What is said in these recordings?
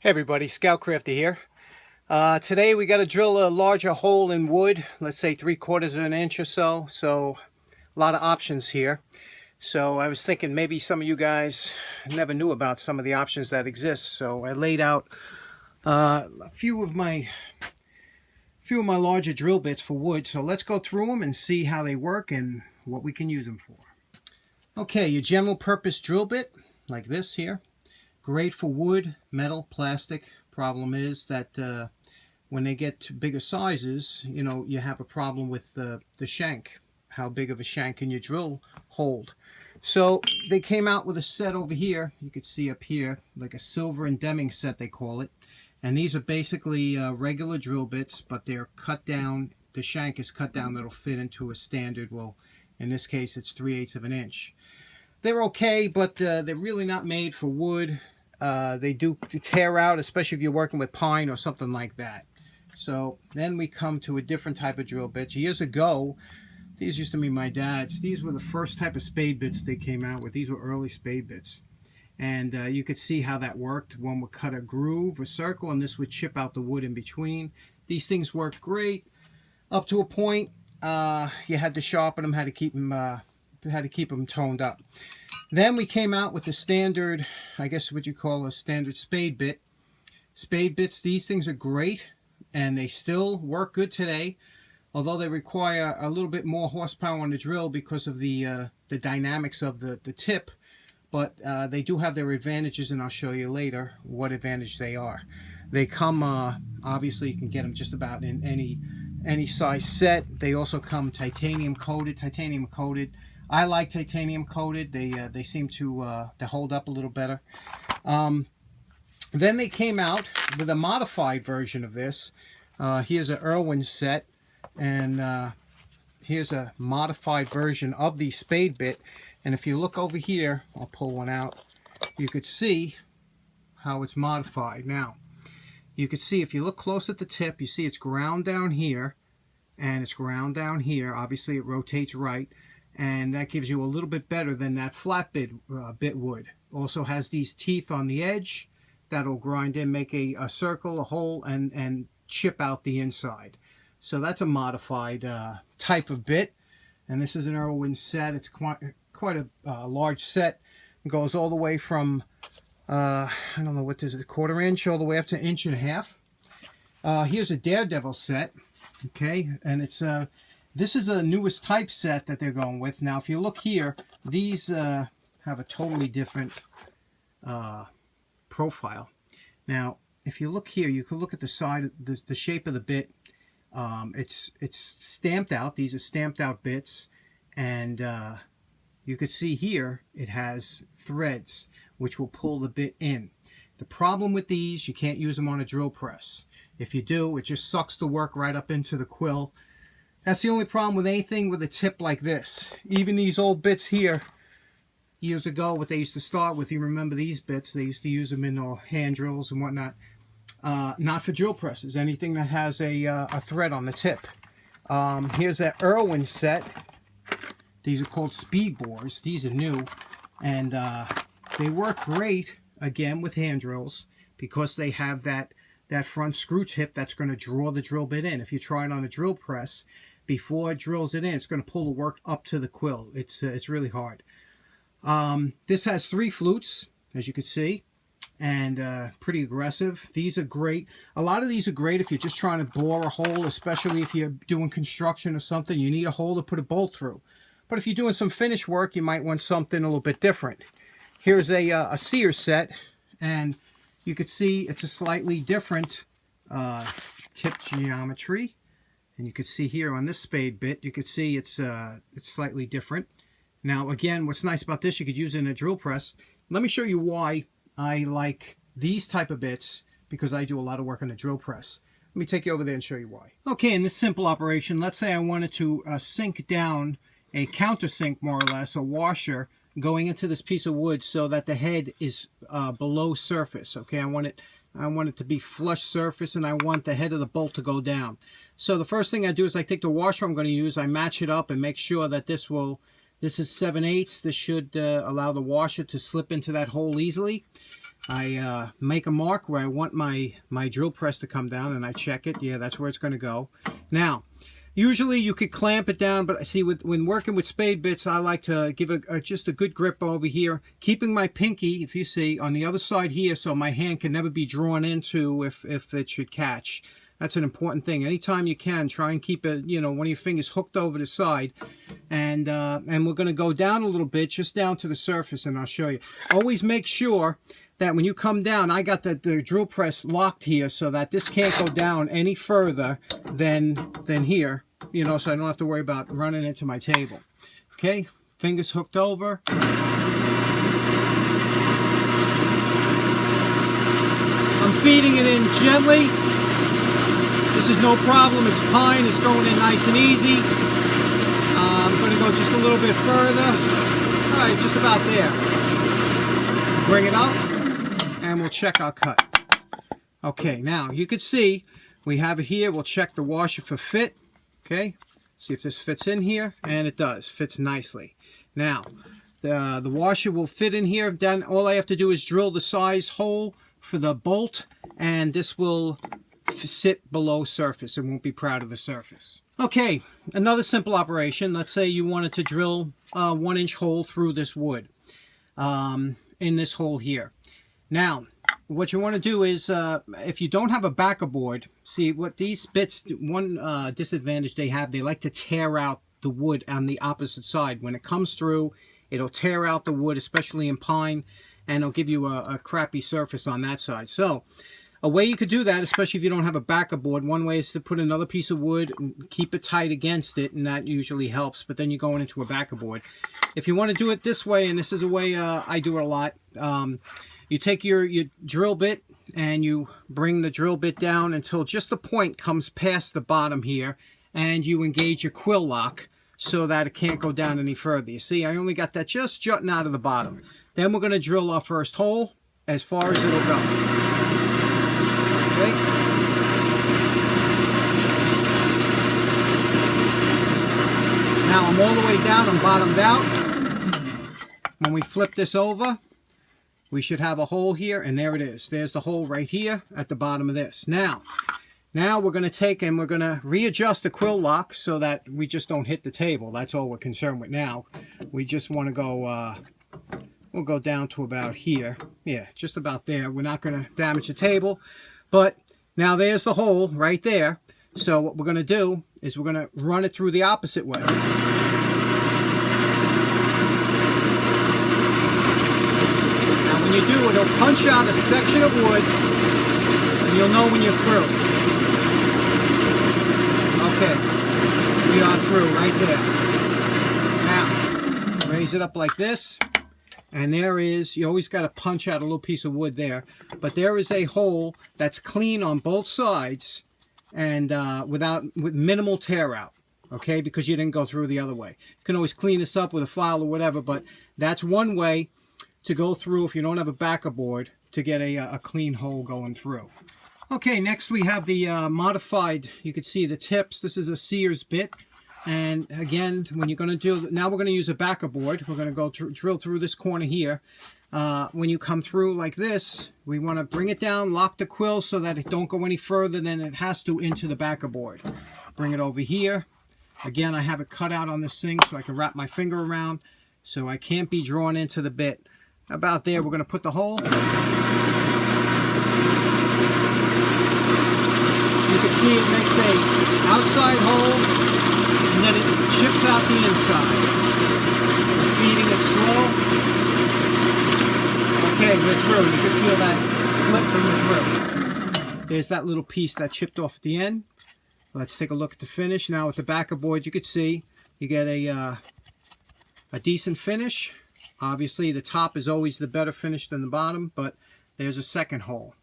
Hey everybody, Scoutcrafter here. Today we got to drill a larger hole in wood, let's say 3/4 of an inch or so. So a lot of options here. So I was thinking maybe some of you guys never knew about some of the options that exist. So I laid out a few of my larger drill bits for wood. So let's go through them and see how they work and what we can use them for. Okay, your general purpose drill bit like this here. Great for wood, metal, plastic. Problem is that when they get to bigger sizes, you have a problem with the shank. How big of a shank can your drill hold? So they came out with a set over here. You can see up here, like a silver and Deming set they call it. And these are basically regular drill bits, but they're cut down. The shank is cut down that'll fit into a standard, well, in this case it's 3/8 of an inch. They're okay, but they're really not made for wood. They do tear out, especially if you're working with pine or something like that. So then we come to a different type of drill bits. Years ago, these used to be my dad's. These were the first type of spade bits they came out with. These were early spade bits. And you could see how that worked. One would cut a groove, a circle, and this would chip out the wood in between. These things worked great up to a point. You had to sharpen them, had to keep them toned up. Then we came out with the standard, I guess what you call a standard spade bit. Spade bits, these things are great, and they still work good today, although they require a little bit more horsepower on the drill because of the dynamics of the tip. But they do have their advantages, and I'll show you later what advantage they are. They come, obviously you can get them just about in any size set. They also come titanium coated. I like titanium coated. They seem to hold up a little better. Then they came out with a modified version of this. Here's an Irwin set, and here's a modified version of the spade bit. And if you look over here, I'll pull one out, you could see how it's modified. Now, you could see if you look close at the tip, you see it's ground down here, and it's ground down here. Obviously, it rotates right, and that gives you a little bit better than that flat bit would. Also has these teeth on the edge that'll grind in, make a circle, a hole, and chip out the inside. So that's a modified type of bit, and this is an Irwin set. It's quite a large set. It goes all the way from I don't know what this is, a 1/4 inch all the way up to 1.5 inches. Here's a Daredevil set, okay, and it's this is a newest type set that they're going with. Now, if you look here, these have a totally different profile. Now, if you look here, you can look at the side, the shape of the bit. It's stamped out. These are stamped out bits, and you can see here it has threads which will pull the bit in. The problem with these, you can't use them on a drill press. If you do, it just sucks the work right up into the quill. That's the only problem with anything with a tip like this. Even these old bits here, years ago, what they used to start with, you remember these bits, they used to use them in hand drills and whatnot. Not for drill presses, anything that has a thread on the tip. Here's that Irwin set. These are called speed bores. These are new, and they work great, again, with hand drills because they have that front screw tip that's going to draw the drill bit in. If you try it on a drill press, before it drills it in, it's going to pull the work up to the quill. It's really hard. This has 3 flutes, as you can see, and pretty aggressive. These are great. A lot of these are great if you're just trying to bore a hole, especially if you're doing construction or something. You need a hole to put a bolt through. But if you're doing some finish work, you might want something a little bit different. Here's a Sears set, and you can see it's a slightly different tip geometry. And you can see here on this spade bit, you can see it's slightly different. Now, again, what's nice about this, you could use it in a drill press. Let me show you why I like these type of bits, because I do a lot of work on a drill press. Let me take you over there and show you why. Okay, in this simple operation, let's say I wanted to sink down a countersink, more or less, a washer, going into this piece of wood so that the head is below surface. Okay, I want it to be flush surface, and I want the head of the bolt to go down. So the first thing I do is I take the washer I'm going to use, I match it up and make sure that this is 7/8. This should allow the washer to slip into that hole easily. I make a mark where I want my drill press to come down, and I check it. Yeah, that's where it's going to go. Now, usually you could clamp it down, but see, when working with spade bits, I like to give just a good grip over here, keeping my pinky, if you see, on the other side here, so my hand can never be drawn into if it should catch. That's an important thing. Anytime you can, try and keep it, one of your fingers hooked over the side. And we're going to go down a little bit, just down to the surface, and I'll show you. Always make sure that when you come down, I got the drill press locked here so that this can't go down any further than here, so I don't have to worry about running into my table. Okay, fingers hooked over. I'm feeding it in gently. This is no problem. It's pine. It's going in nice and easy. I'm going to go just a little bit further. All right, just about there. Bring it up, and we'll check our cut. Okay, now you can see we have it here. We'll check the washer for fit. Okay, see if this fits in here, and it does. Fits nicely. Now, the washer will fit in here. Then all I have to do is drill the size hole for the bolt, and this will sit below surface. It won't be proud of the surface. Okay, another simple operation. Let's say you wanted to drill a 1-inch hole through this wood in this hole here. Now, what you want to do is, if you don't have a backer board, see what these bits, one disadvantage they have, they like to tear out the wood on the opposite side. When it comes through, it'll tear out the wood, especially in pine, and it'll give you a crappy surface on that side. So, a way you could do that, especially if you don't have a backer board, one way is to put another piece of wood and keep it tight against it, and that usually helps, but then you're going into a backer board. If you want to do it this way, and this is a way I do it a lot, you take your drill bit and you bring the drill bit down until just the point comes past the bottom here, and you engage your quill lock so that it can't go down any further. You see, I only got that just jutting out of the bottom. Then we're going to drill our first hole as far as it'll go. Okay. Now I'm all the way down, I'm bottomed out. When we flip this over, we should have a hole here, and there it is. There's the hole right here at the bottom of this. Now we're going to take and we're going to readjust the quill lock so that we just don't hit the table. That's all we're concerned with now. We just want to go, we'll go down to about here. Yeah, just about there. We're not going to damage the table. But now there's the hole right there. So what we're going to do is we're going to run it through the opposite way. Now when you do, it'll punch out a section of wood, and you'll know when you're through. Okay, we are through right there. Now, raise it up like this. And there is, you always got to punch out a little piece of wood there. But there is a hole that's clean on both sides and with minimal tear out. Okay, because you didn't go through the other way. You can always clean this up with a file or whatever, but that's one way to go through if you don't have a backer board to get a clean hole going through. Okay, next we have the modified, you can see the tips. This is a Sears bit. And again, when you're going to do, now we're going to use a backer board. We're going to go drill through this corner here. When you come through like this, we want to bring it down, lock the quill so that it don't go any further than it has to into the backer board. Bring it over here. Again, I have it cut out on this thing so I can wrap my finger around so I can't be drawn into the bit. About there, we're going to put the hole. You can see it makes a outside hole, and then it chips out the inside. We're feeding it slow. Okay, we're through. You can feel that flip when we're through. There's that little piece that chipped off at the end. Let's take a look at the finish. Now with the backer board, you can see you get a decent finish. Obviously, the top is always the better finish than the bottom, but there's a second hole.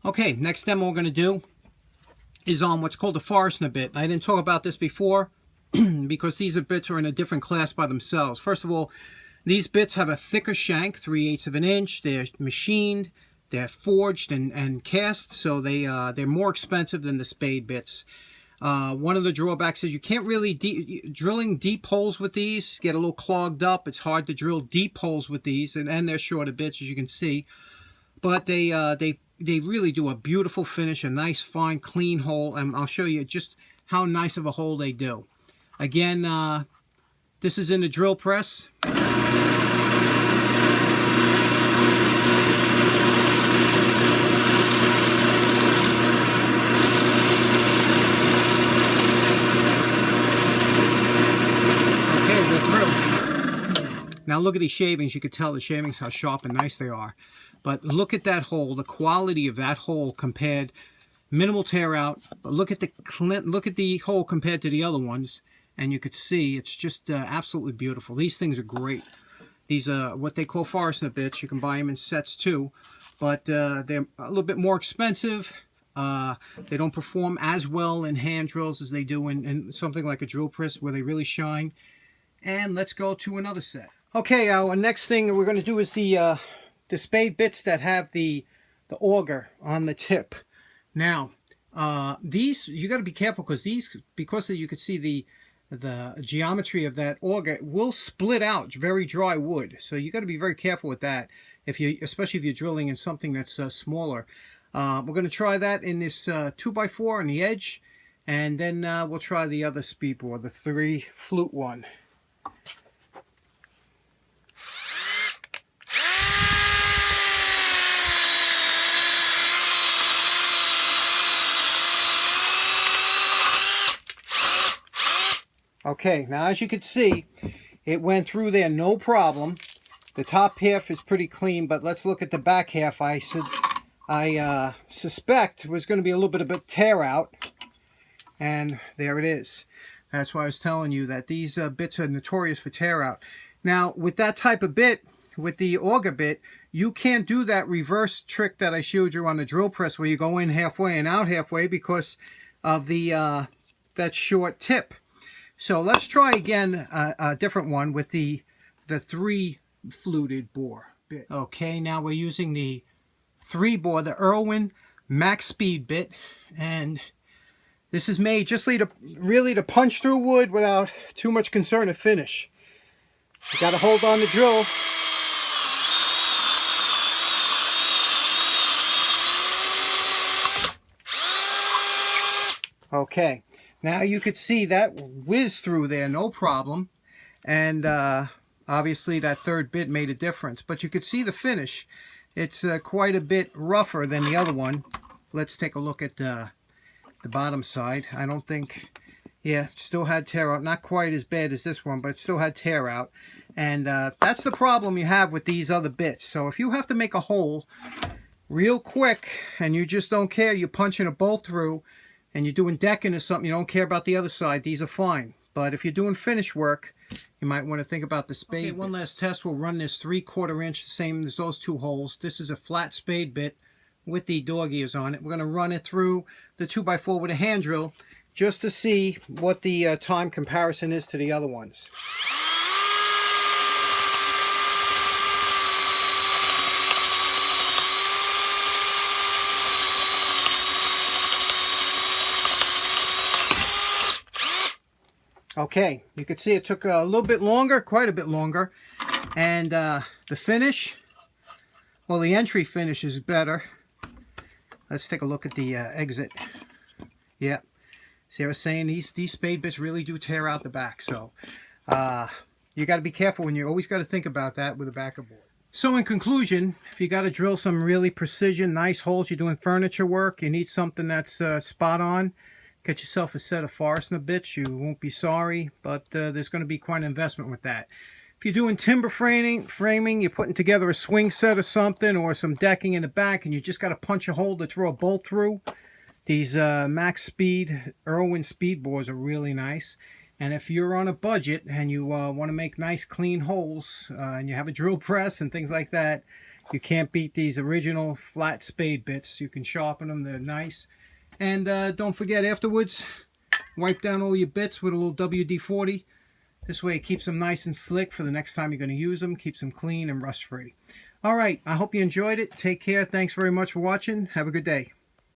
Okay, next demo we're going to do is on what's called a Forstner bit. I didn't talk about this before because these bits are in a different class by themselves. First of all, these bits have a thicker shank, 3/8 of an inch. They're machined, they're forged and cast, so they're more expensive than the Spade bits. One of the drawbacks is you can't really drilling deep holes with these get a little clogged up. It's hard to drill deep holes with these, and they're shorter bits, as you can see. But they really do a beautiful finish, a nice, fine, clean hole, and I'll show you just how nice of a hole they do. Again, this is in the drill press. Now look at these shavings. You can tell the shavings how sharp and nice they are. But look at that hole, the quality of that hole compared, minimal tear out. But look at the hole compared to the other ones, and you could see it's just absolutely beautiful. These things are great. These are what they call Forstner bits. You can buy them in sets too, but they're a little bit more expensive. They don't perform as well in hand drills as they do in something like a drill press where they really shine. And let's go to another set. Okay, our next thing we're going to do is the Spade bits that have the auger on the tip. Now, these you got to be careful because you can see the geometry of that auger will split out very dry wood. So you got to be very careful with that, especially if you're drilling in something that's smaller. We're going to try that in this 2x4 on the edge, and then we'll try the other speed bore, the 3 flute one. Okay, now as you can see, it went through there no problem. The top half is pretty clean, but let's look at the back half. I suspect was going to be a little bit of a tear out, and there it is. That's why I was telling you that these bits are notorious for tear out. Now, with that type of bit, with the auger bit, you can't do that reverse trick that I showed you on the drill press where you go in halfway and out halfway because of the that short tip. So let's try again a different one with the 3 fluted bore bit. Okay, now we're using the 3 bore, the Irwin Max Speed bit, and this is made just really to punch through wood without too much concern of finish. You got to hold on the drill. Okay. Now you could see that whiz through there, no problem. And obviously that 3rd bit made a difference. But you could see the finish. It's quite a bit rougher than the other one. Let's take a look at the bottom side. I don't think, yeah, still had tear out. Not quite as bad as this one, but it still had tear out. And that's the problem you have with these other bits. So if you have to make a hole real quick and you just don't care, you're punching a bolt through, and you're doing decking or something, you don't care about the other side, these are fine. But if you're doing finish work, you might want to think about the Spade. Okay, one last test. We'll run this 3/4 inch, the same as those 2 holes. This is a flat Spade bit with the dog ears on it. We're going to run it through the 2x4 with a hand drill just to see what the time comparison is to the other ones. Okay, you can see it took a little bit longer, quite a bit longer. And the finish, well, the entry finish is better. Let's take a look at the exit. Yeah, see, I was saying these Spade bits really do tear out the back. So you got to be careful when you always got to think about that with a backer board. So in conclusion, if you got to drill some really precision, nice holes, you're doing furniture work, you need something that's spot on. Get yourself a set of Forstner bits. You won't be sorry, but there's going to be quite an investment with that. If you're doing timber framing, you're putting together a swing set or something, or some decking in the back, and you just got to punch a hole to throw a bolt through, these Max Speed Irwin speed bores are really nice. And if you're on a budget and you want to make nice clean holes, and you have a drill press and things like that, you can't beat these original flat Spade bits. You can sharpen them, they're nice. And don't forget, afterwards, wipe down all your bits with a little WD-40. This way it keeps them nice and slick for the next time you're going to use them. Keeps them clean and rust-free. All right, I hope you enjoyed it. Take care. Thanks very much for watching. Have a good day.